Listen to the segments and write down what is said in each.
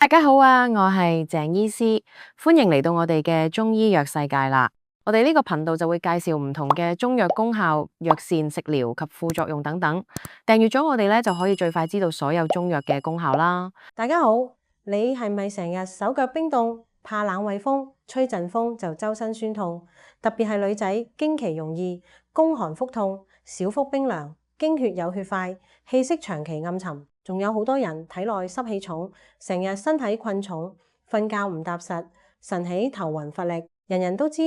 大家好啊，我係鄭醫師，歡迎嚟到我哋嘅中醫藥世界啦。我哋呢個頻道就會介紹唔同嘅中藥功效、藥膳、食療及副作用等等。訂閱咗我哋咧，就可以最快知道所有中藥嘅功效啦。大家好，你係咪成日手腳冰凍，怕冷胃風，吹陣風就周身酸痛？特別係女仔經期容易，宮寒腹痛，小腹冰涼，經血有血塊，氣息長期暗沉。仲有好多人體內濕氣重，成日身體困重，瞓覺唔踏實，晨起頭暈乏力。人人都知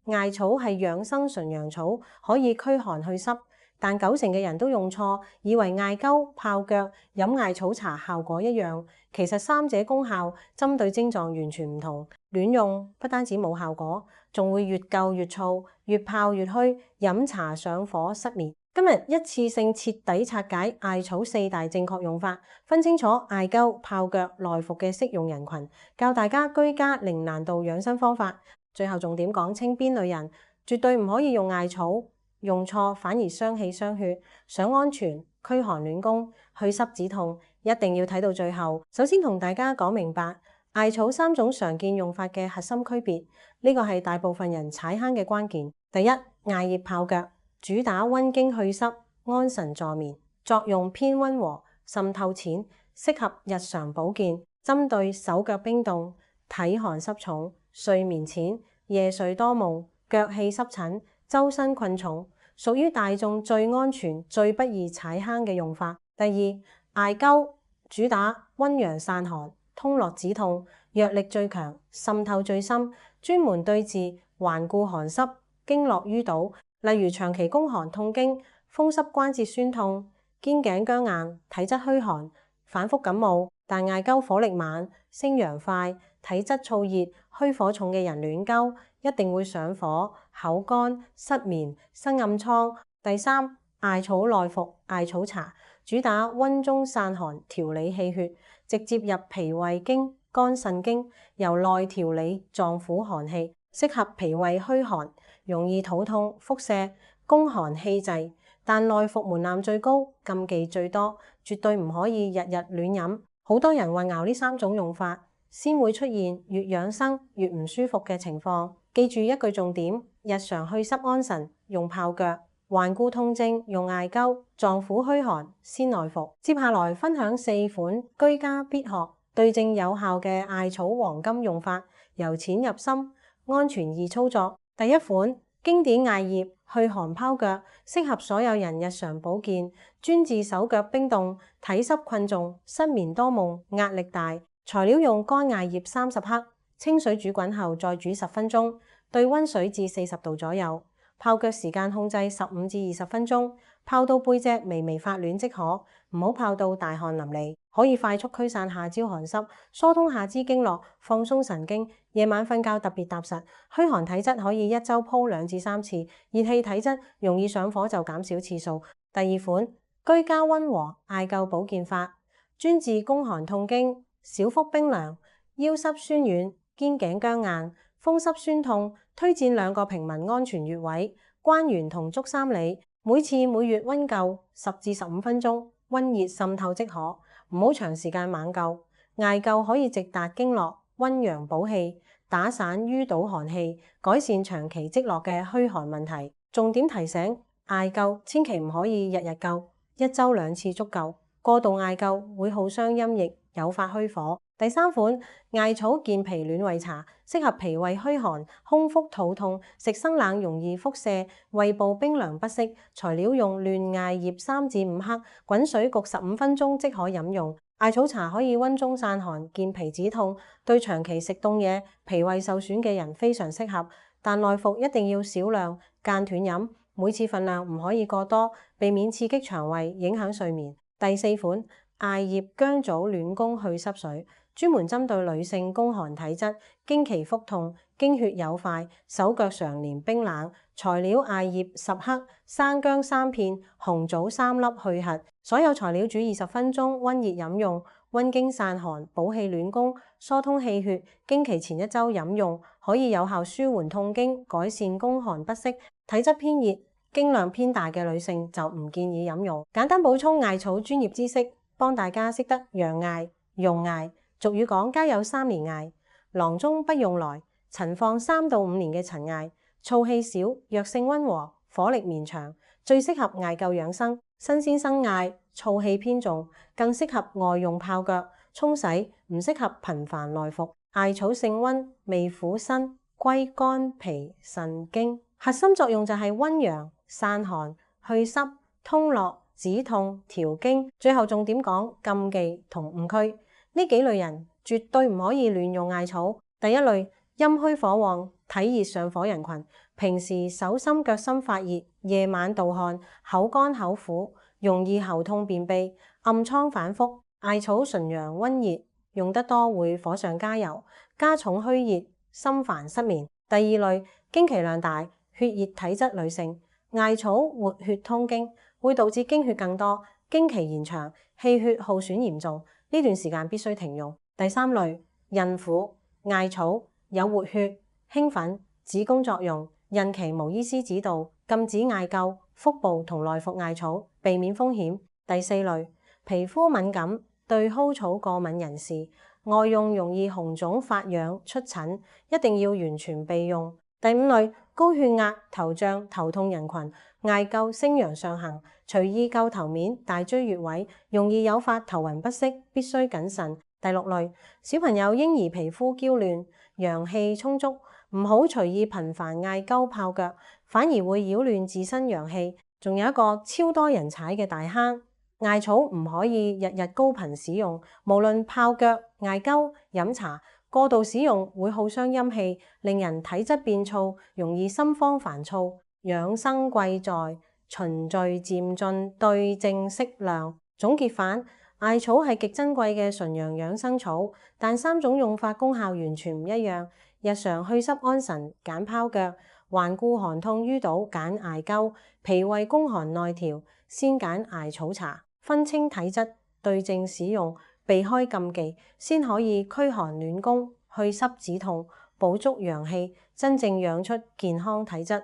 艾草係養生純陽草，可以驅寒去濕，但90%嘅人都用錯，以為艾灸、泡腳、飲艾草茶效果一樣。其實三者功效針對症狀完全唔同。亂用不單止冇效果，仲會越灸越燥，越泡越虛，飲茶上火失眠。今日一次性徹底拆解艾草4大正確用法，分清楚艾灸、泡腳、內服嘅適用人群，教大家居家零難度養生方法。最後重點講清邊類人絕對唔可以用艾草，用錯反而傷氣傷血。想安全驅寒暖宮、去濕止痛，一定要睇到最後。首先同大家講明白艾草3種常見用法嘅核心區別，呢個係大部分人踩坑嘅關鍵。第一，艾葉泡腳，主打溫經去濕、安神助眠，作用偏溫和、滲透淺，適合日常保健。針對手腳冰凍、體寒濕重、睡眠淺、夜睡多夢、腳氣濕疹、周身困重，屬於大眾最安全、最不易踩坑嘅用法。第二，艾灸主打溫陽散寒、通絡止痛，藥力最強、滲透最深，專門對治頑固寒濕、經絡淤堵，例如長期宮寒痛經、風濕關節酸痛、肩頸僵硬、體質虛寒、反覆感冒。但艾灸火力猛、升陽快，體質燥熱、虛火重嘅人亂灸，一定會上火、口乾、失眠、生暗瘡。第三，艾草內服艾草茶，主打溫中散寒、調理氣血，直接入脾胃經、肝腎經，由內調理臟腑寒氣，適合脾胃虛寒、容易肚痛、腹瀉、宮寒氣滯。但內服門檻最高，禁忌最多，絕對唔可以日日亂飲。好多人混淆呢3種用法，先會出現越養生越唔舒服嘅情況。記住一句重點：日常去濕安神用泡腳，頑固痛症用艾灸，臟腑虛寒先內服。接下來分享4款居家必學、對症有效嘅艾草黃金用法，由淺入深，安全易操作。第一款，經典艾葉去寒泡腳，適合所有人日常保健，專治手腳冰凍、體濕困重、失眠多夢、壓力大。材料用乾艾葉30克，清水煮滾後再煮10分鐘，對溫水至40度左右。泡腳時間控制15至20分鐘，泡到背脊微微發暖即可，唔好泡到大汗淋漓。可以快速驅散下焦寒濕，疏通下肢經絡，放鬆神經。夜晚瞓覺特別踏實。虛寒體質可以1週鋪2至3次，熱氣體質容易上火就減少次數。第二款，居家溫和艾灸保健法，專治宮寒痛經、小腹冰涼、腰濕酸軟、肩頸僵硬、風濕酸痛。推薦2個平民安全穴位：關元同足三里。每次每月溫灸10至15分鐘，溫熱滲透即可，唔好長時間猛灸。艾灸可以直達經絡，溫陽補氣，打散淤堵寒氣，改善長期積落嘅虛寒問題。重點提醒：艾灸千祈唔可以日日灸，1週2次足夠。過度艾灸會耗傷陰液，誘發虛火。第三款，艾草健脾暖胃茶，適合脾胃虛寒、空腹肚痛、食生冷容易腹瀉、胃部冰涼不適。材料用嫩艾葉3至5克，滾水焗15分鐘即可飲用。艾草茶可以溫中散寒、健脾止痛，對長期食凍嘢、脾胃受損嘅人非常適合。但內服一定要少量間斷飲，每次份量唔可以過多，避免刺激腸胃，影響睡眠。第四款，艾葉薑棗暖宮去濕水，專門針對女性宮寒體質、經期腹痛、經血有塊、手腳常年冰冷。材料艾葉10克、生薑3片、紅棗3粒去核。所有材料煮20分鐘，溫熱飲用，溫經散寒，補氣暖宮，疏通氣血。經期前1週飲用，可以有效舒緩痛經，改善宮寒不適。體質偏熱、經量偏大嘅女性就唔建議飲用。簡單補充艾草專業知識，幫大家識得養艾、用艾，俗語講家有3年艾，囊中不用來。陳放3到5年嘅陳艾，燥氣少，藥性溫和，火力綿長，最適合艾灸養生。新鮮生艾燥氣偏重，更適合外用泡腳、沖洗，唔適合頻繁內服。艾草性溫，味苦辛，歸肝脾腎經，核心作用就係溫陽、散寒、去濕、通絡、止痛、調經。最後重點講禁忌同誤區，呢幾類人絕對唔可以亂用艾草。第一類，陰虛火旺、體熱上火人群，平時手心腳心發熱，夜晚盜汗，口乾口苦，容易喉痛便秘，暗瘡反覆。艾草純陽溫熱，用得多會火上加油，加重虛熱，心煩失眠。第二類，經期量大、血熱體質女性，艾草活血通經，會導致經血更多，經期延長，氣血耗損嚴重，呢段時間必須停用。第三類，孕婦，艾草有活血、興奮、子宮作用，孕期無醫師指導，禁止艾灸、腹部同內服艾草，避免風險。第四類，皮膚敏感、對蒿草過敏人士，外用容易紅腫發癢出疹，一定要完全備用。第五類，高血壓、頭脹、頭痛人群，艾灸升陽上行，隨意灸頭面、大椎穴位，容易誘發頭暈不適，必須謹慎。第六類，小朋友嬰兒皮膚嬌嫩、陽氣充足，唔好隨意頻繁艾灸泡腳，反而會擾亂自身陽氣。仲有一個超多人踩嘅大坑，艾草唔可以日日高頻使用，無論泡腳、艾灸、飲茶，過度使用會耗傷陰氣，令人體質變燥，容易心慌煩躁。養生貴在循序漸進，對症適量。總結返，艾草係極珍貴嘅純陽養生草，但3種用法功效完全唔一樣。日常祛濕安神揀泡腳，頑固寒痛淤堵揀艾灸，脾胃宮寒內調先揀艾草茶。分清體質，對症使用，避開禁忌，先可以驅寒暖宮、去濕止痛、補足陽氣，真正養出健康體質。